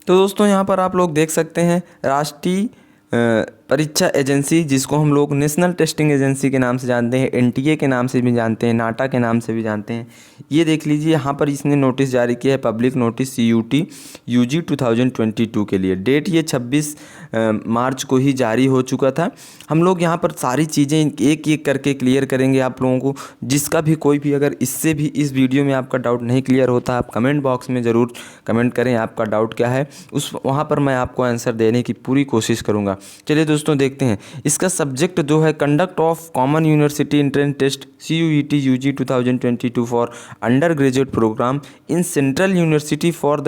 तो दोस्तों यहाँ पर आप लोग देख सकते हैं राष्ट्रीय परीक्षा एजेंसी, जिसको हम लोग नेशनल टेस्टिंग एजेंसी के नाम से जानते हैं, एनटीए के नाम से भी जानते हैं, नाटा के नाम से भी जानते हैं। ये देख लीजिए यहाँ पर इसने नोटिस जारी किया है, पब्लिक नोटिस CUT UG 2022 के लिए। डेट ये 26 मार्च को ही जारी हो चुका था। हम लोग यहाँ पर सारी चीज़ें एक एक करके क्लियर करेंगे आप लोगों को। जिसका भी कोई भी अगर इससे भी इस वीडियो में आपका डाउट नहीं क्लियर होता, आप कमेंट बॉक्स में ज़रूर कमेंट करें आपका डाउट क्या है, वहाँ पर मैं आपको आंसर देने की पूरी कोशिश करूँगा। चलिए दोस्तों देखते हैं। इसका सब्जेक्ट जो है conduct of common university entrance test CUET UG 2022 for undergraduate programme in central university for the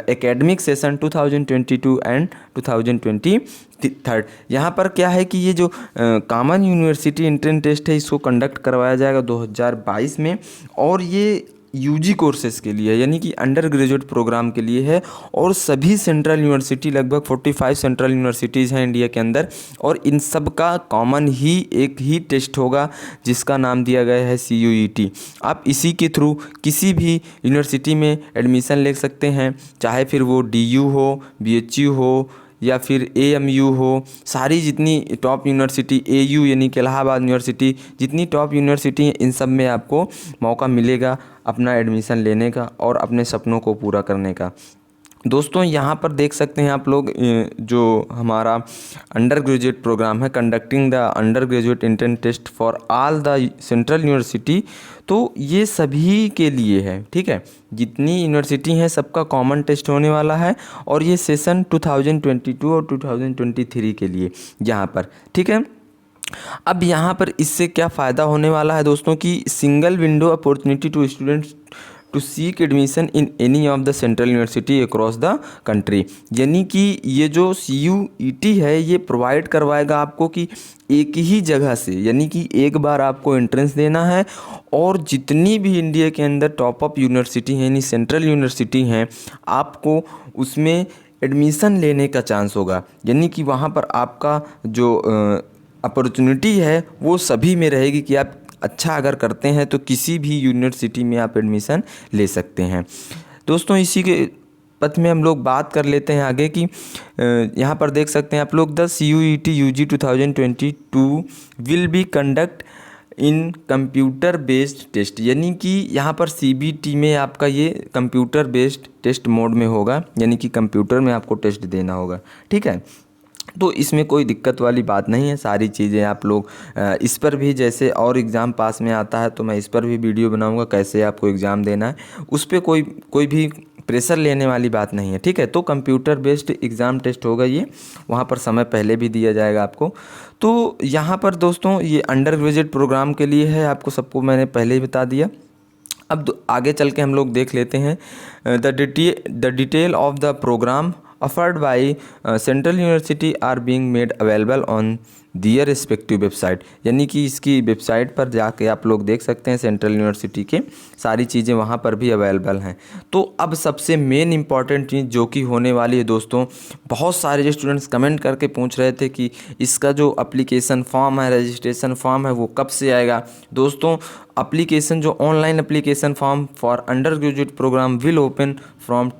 academic session 2022 and 2023। यहाँ पर क्या है कि ये जो कॉमन यूनिवर्सिटी एंट्रेंस टेस्ट है इसको कंडक्ट करवाया जाएगा 2022 में, और ये UG कोर्सेज़ के लिए यानी कि अंडर ग्रेजुएट प्रोग्राम के लिए है। और सभी सेंट्रल यूनिवर्सिटी, लगभग 45 सेंट्रल यूनिवर्सिटीज़ हैं इंडिया के अंदर, और इन सब का कॉमन ही एक ही टेस्ट होगा जिसका नाम दिया गया है CUET। आप इसी के थ्रू किसी भी यूनिवर्सिटी में एडमिशन ले सकते हैं, चाहे फिर वो DU हो, BHU हो या फिर AMU हो। सारी जितनी टॉप यूनिवर्सिटी, AU यानी कि इलाहाबाद यूनिवर्सिटी, जितनी टॉप यूनिवर्सिटी हैं इन सब में आपको मौका मिलेगा अपना एडमिशन लेने का और अपने सपनों को पूरा करने का। दोस्तों यहाँ पर देख सकते हैं आप लोग, जो हमारा अंडर ग्रेजुएट प्रोग्राम है conducting the undergraduate entrance test for all the central university, तो ये सभी के लिए है, ठीक है। जितनी यूनिवर्सिटी हैं सबका कॉमन टेस्ट होने वाला है, और ये सेशन 2022 और 2023 के लिए यहाँ पर, ठीक है। अब यहाँ पर इससे क्या फ़ायदा होने वाला है दोस्तों कि single window opportunity to students to seek admission in any of the central university across the country. यानी कि ये जो CUET है ये प्रोवाइड करवाएगा आपको कि एक ही जगह से, यानी कि एक बार आपको एंट्रेंस देना है, और जितनी भी इंडिया के अंदर टॉप अप यूनिवर्सिटी हैं यानी सेंट्रल यूनिवर्सिटी हैं, आपको उसमें एडमिशन लेने का चांस होगा। यानी कि वहाँ पर आपका जो अपॉर्चुनिटी है वो सभी में रहेगी कि आप अच्छा अगर करते हैं तो किसी भी यूनिवर्सिटी में आप एडमिशन ले सकते हैं। दोस्तों इसी के पथ में हम लोग बात कर लेते हैं आगे कि यहाँ पर देख सकते हैं आप लोग, the CUET UG 2022 will be conduct in computer based test. यानी कि यहाँ पर CBT में आपका ये कंप्यूटर बेस्ड टेस्ट मोड में होगा, यानी कि कंप्यूटर में आपको टेस्ट देना होगा, ठीक है। तो इसमें कोई दिक्कत वाली बात नहीं है, सारी चीज़ें आप लोग इस पर भी, जैसे और एग्ज़ाम पास में आता है तो मैं इस पर भी वीडियो बनाऊंगा कैसे आपको एग्ज़ाम देना है, उस पर कोई भी प्रेशर लेने वाली बात नहीं है, ठीक है। तो कंप्यूटर बेस्ड एग्ज़ाम टेस्ट होगा ये, वहाँ पर समय पहले भी दिया जाएगा आपको। तो यहाँ पर दोस्तों ये अंडर ग्रेजुएट प्रोग्राम के लिए है, आपको सबको मैंने पहले ही बता दिया। अब आगे चल के हम लोग देख लेते हैं the detail of the programme offered by Central University are being made available on their respective website. यानी कि इसकी वेबसाइट पर जाके आप लोग देख सकते हैं सेंट्रल यूनिवर्सिटी के सारी चीज़ें वहाँ पर भी अवेलेबल हैं। तो अब सबसे मेन इंपॉर्टेंट चीज़ जो कि होने वाली है दोस्तों, बहुत सारे जो स्टूडेंट्स कमेंट करके पूछ रहे थे कि इसका जो एप्लीकेशन फॉर्म है, रजिस्ट्रेशन फॉर्म है, वो कब से आएगा। दोस्तों एप्लीकेशन, जो online application form for undergraduate programme will open from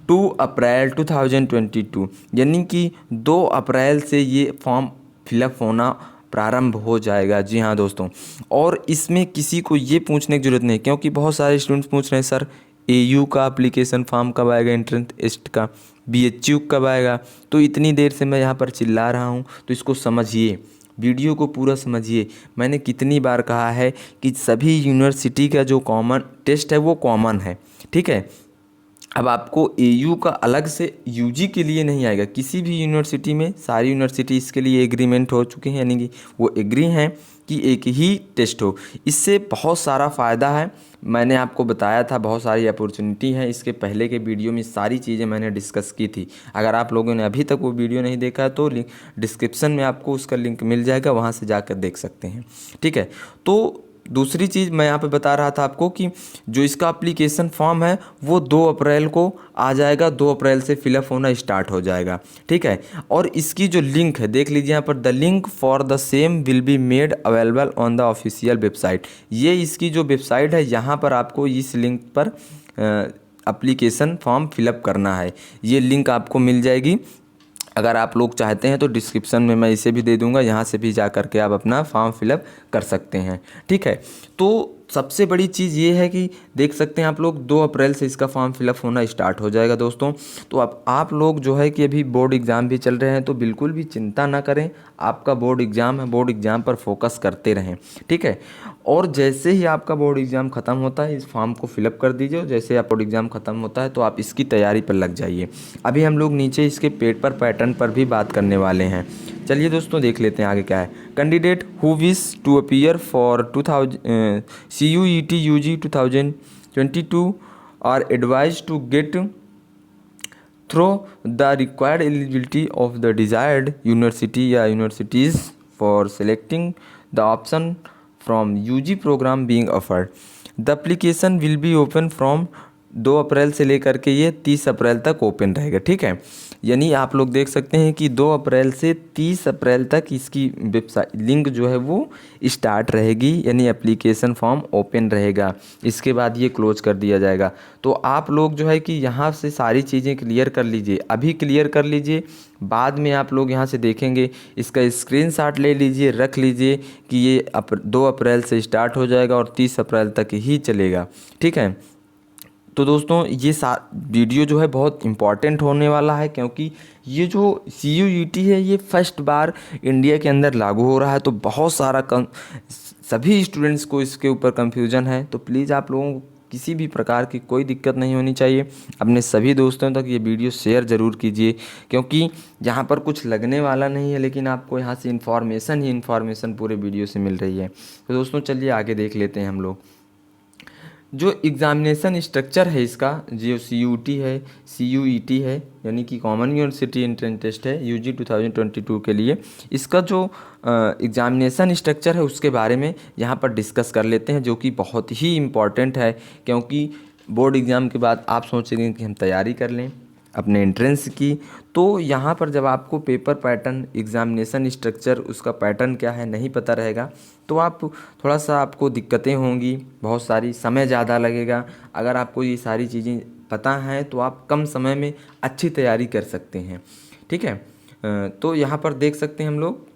2 April 2022, यानी कि 2 अप्रैल से ये फॉर्म फिलअप होना प्रारंभ हो जाएगा। जी हाँ दोस्तों, और इसमें किसी को ये पूछने की ज़रूरत नहीं, क्योंकि बहुत सारे स्टूडेंट्स पूछ रहे हैं सर AU का एप्लीकेशन फॉर्म कब आएगा, एंट्रेंस टेस्ट का BHU कब आएगा। तो इतनी देर से मैं यहाँ पर चिल्ला रहा हूँ, तो इसको समझिए, वीडियो को पूरा समझिए। मैंने कितनी बार कहा है कि सभी यूनिवर्सिटी का जो कॉमन टेस्ट है वो कॉमन है, ठीक है। अब आपको AU का अलग से UG के लिए नहीं आएगा किसी भी यूनिवर्सिटी में। सारी यूनिवर्सिटी इसके लिए एग्रीमेंट हो चुके हैं, यानी कि वो एग्री हैं कि एक ही टेस्ट हो। इससे बहुत सारा फ़ायदा है, मैंने आपको बताया था, बहुत सारी अपॉर्चुनिटी है। इसके पहले के वीडियो में सारी चीज़ें मैंने डिस्कस की थी। अगर आप लोगों ने अभी तक वो वीडियो नहीं देखा है तो डिस्क्रिप्शन में आपको उसका लिंक मिल जाएगा, वहाँ से जाकर देख सकते हैं, ठीक है। तो दूसरी चीज़ मैं यहाँ पे बता रहा था आपको कि जो इसका एप्लीकेशन फॉर्म है वो 2 अप्रैल को आ जाएगा, 2 अप्रैल से फिलअप होना स्टार्ट हो जाएगा, ठीक है। और इसकी जो लिंक है देख लीजिए यहाँ पर, the link for the same will be made available on the official website. ये इसकी जो वेबसाइट है यहाँ पर आपको इस लिंक पर एप्लीकेशन फॉर्म फिलअप करना है। ये लिंक आपको मिल जाएगी, अगर आप लोग चाहते हैं तो डिस्क्रिप्शन में मैं इसे भी दे दूंगा, यहाँ से भी जा करके आप अपना फॉर्म फिलअप कर सकते हैं। ठीक है, तो सबसे बड़ी चीज़ ये है कि देख सकते हैं आप लोग 2 अप्रैल से इसका फॉर्म फिलअप होना स्टार्ट हो जाएगा दोस्तों। तो अब आप लोग जो है कि अभी बोर्ड एग्ज़ाम भी चल रहे हैं, तो बिल्कुल भी चिंता ना करें, आपका बोर्ड एग्ज़ाम है, बोर्ड एग्ज़ाम पर फोकस करते रहें। ठीक है, और जैसे ही आपका बोर्ड एग्ज़ाम ख़त्म होता है इस फॉर्म को फिलअप कर दीजिए, और जैसे आप बोर्ड एग्ज़ाम ख़त्म होता है तो आप इसकी तैयारी पर लग जाइए। अभी हम लोग नीचे इसके पेपर पैटर्न पर भी बात करने वाले हैं। चलिए दोस्तों देख लेते हैं आगे क्या है। Candidate who wish to appear for CUET UG 2022 are advise to get through the required eligibility of the desired university या universities for selecting the option from UG program being offered. The application will be open from 2 April से लेकर के ये 30 अप्रैल तक open रहेगा। ठीक है, यानी आप लोग देख सकते हैं कि 2 अप्रैल से 30 अप्रैल तक इसकी वेबसाइट लिंक जो है वो स्टार्ट रहेगी, यानी एप्लीकेशन फॉर्म ओपन रहेगा। इसके बाद ये क्लोज कर दिया जाएगा। तो आप लोग जो है कि यहाँ से सारी चीज़ें क्लियर कर लीजिए, अभी क्लियर कर लीजिए, बाद में आप लोग यहाँ से देखेंगे, इसका स्क्रीनशॉट ले लीजिए, रख लीजिए कि ये 2 अप्रैल से स्टार्ट हो जाएगा और 30 अप्रैल तक ही चलेगा। ठीक है, तो दोस्तों ये वीडियो जो है बहुत इम्पॉर्टेंट होने वाला है, क्योंकि ये जो CUET है ये फर्स्ट बार इंडिया के अंदर लागू हो रहा है। तो बहुत सारा सभी स्टूडेंट्स को इसके ऊपर कंफ्यूजन है। तो प्लीज़ आप लोगों को किसी भी प्रकार की कोई दिक्कत नहीं होनी चाहिए। अपने सभी दोस्तों तक ये वीडियो शेयर ज़रूर कीजिए, क्योंकि यहाँ पर कुछ लगने वाला नहीं है, लेकिन आपको यहाँ से इन्फॉर्मेशन ही इन्फॉर्मेशन पूरे वीडियो से मिल रही है। तो दोस्तों चलिए आगे देख लेते हैं हम लोग। जो एग्ज़ामिनेशन स्ट्रक्चर है इसका, जो CUET है यानी कि कॉमन यूनिवर्सिटी एंट्रेंस टेस्ट है UG 2022 के लिए, इसका जो एग्ज़ामिनेशन स्ट्रक्चर है उसके बारे में यहाँ पर डिस्कस कर लेते हैं, जो कि बहुत ही इम्पॉर्टेंट है। क्योंकि बोर्ड एग्ज़ाम के बाद आप सोचेंगे कि हम तैयारी कर लें अपने एंट्रेंस की, तो यहाँ पर जब आपको पेपर पैटर्न, एग्ज़ामिनेशन स्ट्रक्चर, उसका पैटर्न क्या है नहीं पता रहेगा, तो आप थोड़ा सा आपको दिक्कतें होंगी, बहुत सारी समय ज़्यादा लगेगा। अगर आपको ये सारी चीज़ें पता हैं तो आप कम समय में अच्छी तैयारी कर सकते हैं। ठीक है, तो यहाँ पर देख सकते हैं हम लोग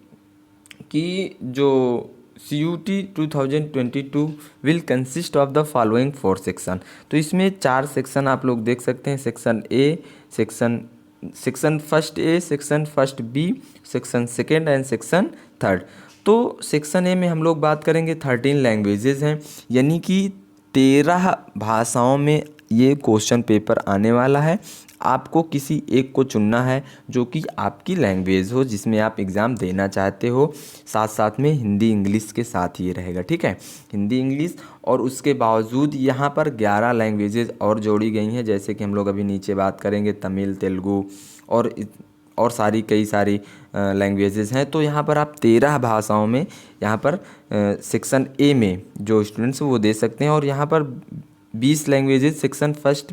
कि जो CUET 2022 will consist of the following 4 section. तो इसमें 4 सेक्शन आप लोग देख सकते हैं। Section a, section first a, section first b, section second and section third. तो सेक्शन ए में हम लोग बात करेंगे 13 लैंग्वेजेस हैं, यानी कि 13 भाषाओं में ये क्वेश्चन पेपर आने वाला है। आपको किसी एक को चुनना है जो कि आपकी लैंग्वेज हो, जिसमें आप एग्ज़ाम देना चाहते हो। साथ साथ में हिंदी इंग्लिश के साथ ये रहेगा। ठीक है, हिंदी इंग्लिश, और उसके बावजूद यहाँ पर 11 लैंग्वेजेस और जोड़ी गई हैं, जैसे कि हम लोग अभी नीचे बात करेंगे तमिल, तेलुगु और सारी कई सारी लैंग्वेजेस हैं। तो यहाँ पर आप 13 भाषाओं में यहाँ पर सेक्शन ए में जो स्टूडेंट्स वो दे सकते हैं, और यहाँ पर 20 लैंग्वेजेस सेक्शन फर्स्ट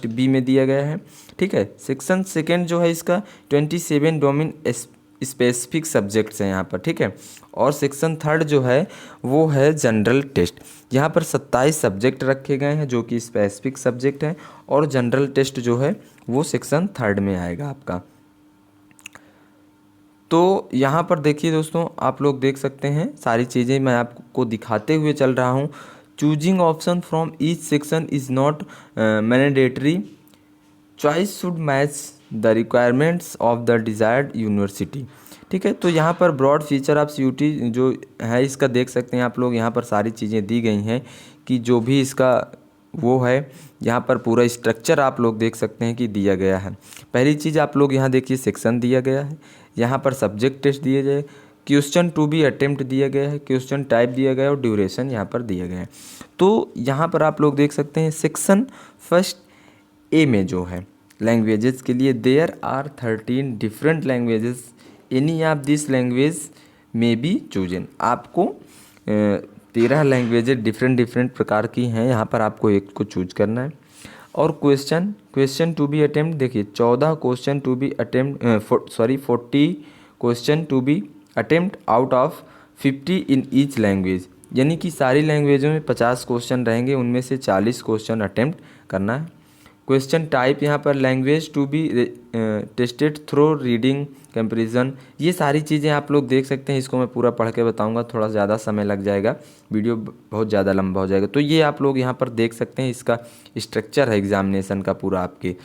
बी में दिया गया है। ठीक है, सेक्शन सेकेंड जो है इसका 27 डोमेन स्पेसिफिक सब्जेक्ट्स हैं यहाँ पर। ठीक है, और सेक्शन थर्ड जो है वो है जनरल टेस्ट। यहाँ पर 27 सब्जेक्ट रखे गए हैं जो कि स्पेसिफिक सब्जेक्ट हैं, और जनरल टेस्ट जो है वो सेक्शन थर्ड में आएगा आपका। तो यहाँ पर देखिए दोस्तों, आप लोग देख सकते हैं सारी चीज़ें मैं आपको दिखाते हुए चल रहा हूँ। Choosing option from each section is not mandatory, choice should match the requirements of the desired university. ठीक है, तो यहाँ पर ब्रॉड फीचर ऑफ CUET जो है इसका देख सकते हैं आप लोग। यहाँ पर सारी चीज़ें दी गई हैं कि जो भी इसका वो है, यहाँ पर पूरा स्ट्रक्चर आप लोग देख सकते हैं कि दिया गया है। पहली चीज़ आप लोग यहाँ देखिए, सेक्शन दिया गया है, यहाँ पर सब्जेक्ट टेस्ट दिए गए, क्वेश्चन टू बी अटेम्प्ट दिया गया है, क्वेश्चन टाइप दिया गया है, और ड्यूरेशन यहाँ पर दिया गया है। तो यहाँ पर आप लोग देख सकते हैं सेक्शन फर्स्ट ए में जो है लैंग्वेजेस के लिए, there are 13 different languages, any of this language में बी चूजन। आपको 13 लैंग्वेजेस डिफरेंट प्रकार की हैं, यहाँ पर आपको एक को चूज करना है। और क्वेश्चन टू बी अटेम्प्ट देखिए, 14 question to be attempt 40 question to be attempt out of 50 in each language. यानी कि सारी लैंग्वेजों में 50 क्वेश्चन रहेंगे, उनमें से 40 क्वेश्चन अटेम्प्ट करना है। क्वेश्चन टाइप यहाँ पर language to be tested through reading comparison, ये सारी चीज़ें आप लोग देख सकते हैं। इसको मैं पूरा पढ़ के बताऊंगा, थोड़ा ज़्यादा समय लग जाएगा, वीडियो बहुत ज़्यादा लंबा हो जाएगा। तो ये आप लोग यहाँ पर देख सकते हैं, इसका स्ट्रक्चर है एग्जामिनेशन का पूरा आपके,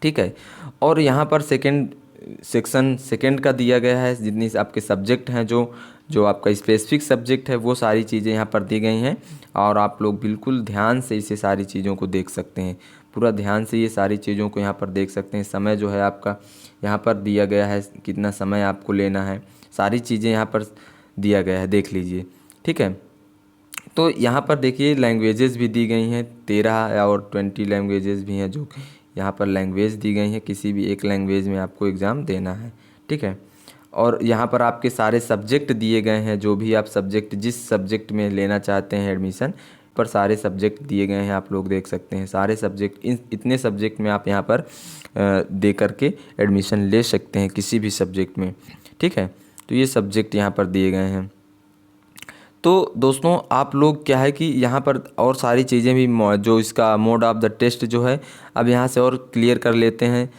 ठीक है। और यहाँ पर सेक्शन सेकंड का दिया गया है, जितनी आपके सब्जेक्ट हैं, जो आपका स्पेसिफिक सब्जेक्ट है, वो सारी चीज़ें यहाँ पर दी गई हैं। और आप लोग बिल्कुल ध्यान से इसे सारी चीज़ों को देख सकते हैं, पूरा ध्यान से ये सारी चीज़ों को यहाँ पर देख सकते हैं। समय जो है आपका यहाँ पर दिया गया है, कितना समय आपको लेना है, सारी चीज़ें यहाँ पर दिया गया है, देख लीजिए, ठीक है। तो यहाँ पर देखिए लैंग्वेजेस भी दी गई हैं, 13 और 20 लैंग्वेजेस भी हैं, जो यहाँ पर लैंग्वेज दी गई हैं, किसी भी एक लैंग्वेज में आपको एग्ज़ाम देना है, ठीक है। और यहाँ पर आपके सारे सब्जेक्ट दिए गए हैं, जो भी आप सब्जेक्ट जिस सब्जेक्ट में लेना चाहते हैं एडमिशन, पर सारे सब्जेक्ट दिए गए हैं, आप लोग देख सकते हैं सारे सब्जेक्ट, इतने सब्जेक्ट में आप यहाँ पर दे करके एडमिशन ले सकते हैं किसी भी सब्जेक्ट में, ठीक है। तो ये सब्जेक्ट यहाँ पर दिए गए हैं। तो दोस्तों आप लोग क्या है कि यहाँ पर और सारी चीज़ें भी जो इसका मोड ऑफ द टेस्ट जो है, अब यहाँ से और क्लियर कर लेते हैं,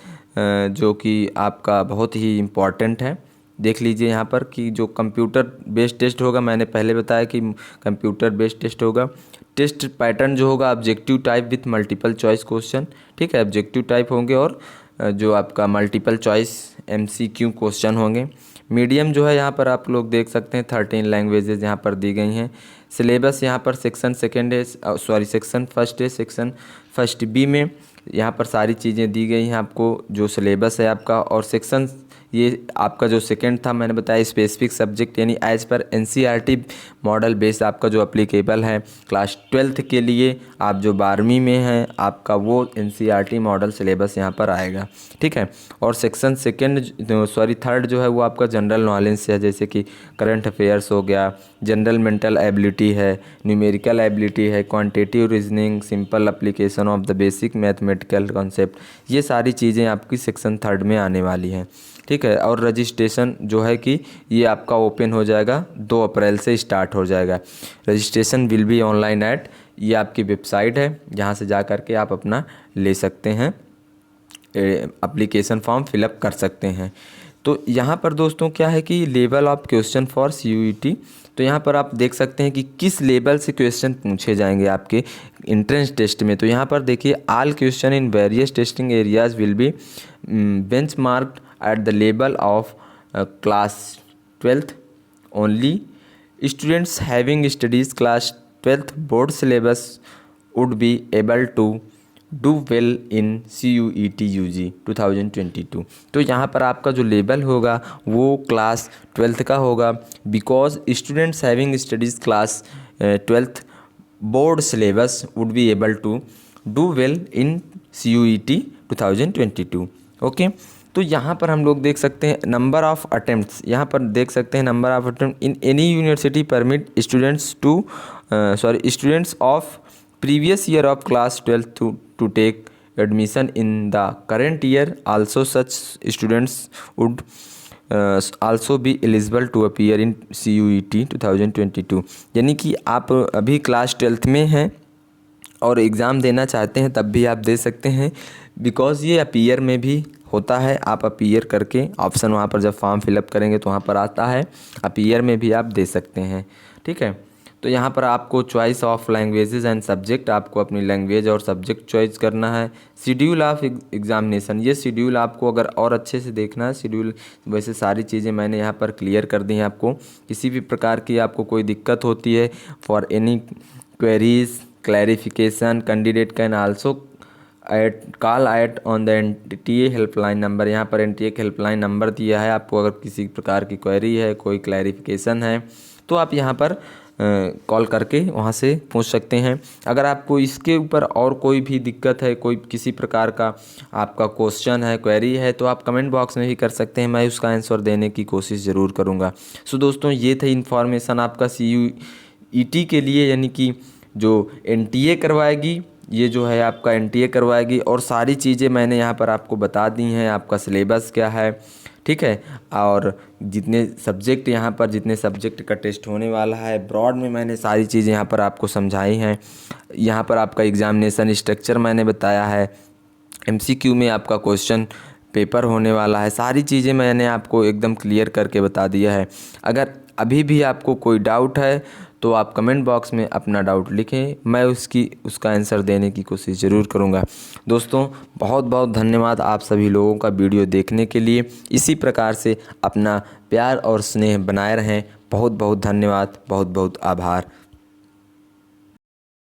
जो कि आपका बहुत ही इम्पॉर्टेंट है। देख लीजिए यहाँ पर कि जो कंप्यूटर बेस्ड टेस्ट होगा, मैंने पहले बताया कि कंप्यूटर बेस्ड टेस्ट होगा। टेस्ट पैटर्न जो होगा objective type with multiple choice question, ठीक है, ऑब्जेक्टिव टाइप होंगे, और जो आपका मल्टीपल चॉइस MCQ क्वेश्चन होंगे। मीडियम जो है यहाँ पर आप लोग देख सकते हैं 13 लैंग्वेजेज यहाँ पर दी गई हैं। सिलेबस यहाँ पर सेक्शन फर्स्ट है, सेक्शन फर्स्ट बी में यहाँ पर सारी चीज़ें दी गई हैं आपको, जो सिलेबस है आपका। और सेक्शन ये आपका जो सेकंड था, मैंने बताया स्पेसिफिक सब्जेक्ट, यानी एज पर NCERT मॉडल बेस आपका जो अप्लीकेबल है क्लास 12th के लिए, आप जो 12वीं में हैं आपका वो NCERT मॉडल सिलेबस यहाँ पर आएगा, ठीक है। और सेक्शन थर्ड जो है वो आपका जनरल नॉलेज से है, जैसे कि करंट अफेयर्स हो गया, जनरल मेंटल एबिलिटी है, न्यूमेरिकल एबिलिटी है, quantitative reasoning, simple application of the basic mathematical concept, ये सारी चीज़ें आपकी सेक्शन थर्ड में आने वाली हैं, ठीक है। और रजिस्ट्रेशन जो है कि ये आपका ओपन हो जाएगा, 2 अप्रैल से स्टार्ट हो जाएगा। Registration will be online at, ये आपकी वेबसाइट है, जहाँ से जा कर के आप अपना ले सकते हैं, एप्लीकेशन फॉर्म फिलअप कर सकते हैं। तो यहाँ पर दोस्तों क्या है कि level of question for CUET, तो यहाँ पर आप देख सकते हैं कि किस लेवल से क्वेश्चन पूछे जाएंगे आपके एंट्रेंस टेस्ट में। तो यहाँ पर देखिए all question in various testing areas will be benchmarked at the level of class 12th only. Students having studies class 12th board syllabus would be able to do well in CUET UG 2022। तो यहाँ पर आपका जो level होगा वो class 12th का होगा, because students having studies class 12th board syllabus would be able to do well in CUET 2022। Okay, तो यहाँ पर हम लोग देख सकते हैं नंबर ऑफ़ अटेम्प्ट्स, यहाँ पर देख सकते हैं number of attempt in any university permit students of previous year of class 12th to take admission in the current year. Also such students would also be eligible to appear in CUET 2022। यानी कि आप अभी class 12th में हैं और exam देना चाहते हैं तब भी आप दे सकते हैं, बिकॉज़ ये अपीयर में भी होता है। आप अपीयर करके ऑप्शन वहाँ पर जब फॉर्म फिलअप करेंगे तो वहाँ पर आता है, अपीयर में भी आप दे सकते हैं, ठीक है। तो यहाँ पर आपको choice of languages and subject, आपको अपनी लैंग्वेज और सब्जेक्ट चॉइस करना है। शेड्यूल ऑफ एग्जामिनेशन, ये शेड्यूल आपको अगर और अच्छे से देखना है शेड्यूल, वैसे सारी चीज़ें मैंने यहाँ पर क्लियर कर दी हैं। आपको किसी भी प्रकार की आपको कोई दिक्कत होती है, for any queries clarification candidate can also call at on the NTA helpline number. यहाँ पर NTA हेल्पलाइन नंबर दिया है आपको, अगर किसी प्रकार की क्वेरी है, कोई क्लैरिफिकेशन है तो आप यहाँ पर कॉल करके वहाँ से पूछ सकते हैं। अगर आपको इसके ऊपर और कोई भी दिक्कत है, कोई किसी प्रकार का आपका क्वेश्चन है, क्वेरी है, तो आप कमेंट बॉक्स में भी कर सकते हैं, मैं उसका आंसर देने की कोशिश ज़रूर करूँगा। सो दोस्तों ये थे इन्फॉर्मेशन आपका CUET के लिए, यानी कि जो NTA करवाएगी ये जो है आपका एनटीए करवाएगी और सारी चीज़ें मैंने यहाँ पर आपको बता दी हैं। आपका सिलेबस क्या है, ठीक है, और जितने सब्जेक्ट यहाँ पर जितने सब्जेक्ट का टेस्ट होने वाला है, ब्रॉड में मैंने सारी चीज़ें यहाँ पर आपको समझाई हैं। यहाँ पर आपका एग्ज़ामिनेशन स्ट्रक्चर मैंने बताया है, एमसीक्यू में आपका क्वेश्चन पेपर होने वाला है, सारी चीज़ें मैंने आपको एकदम क्लियर करके बता दिया है। अगर अभी भी आपको कोई डाउट है तो आप कमेंट बॉक्स में अपना डाउट लिखें, मैं उसका आंसर देने की कोशिश ज़रूर करूँगा। दोस्तों बहुत बहुत धन्यवाद आप सभी लोगों का वीडियो देखने के लिए। इसी प्रकार से अपना प्यार और स्नेह बनाए रहें। बहुत बहुत धन्यवाद, बहुत बहुत आभार।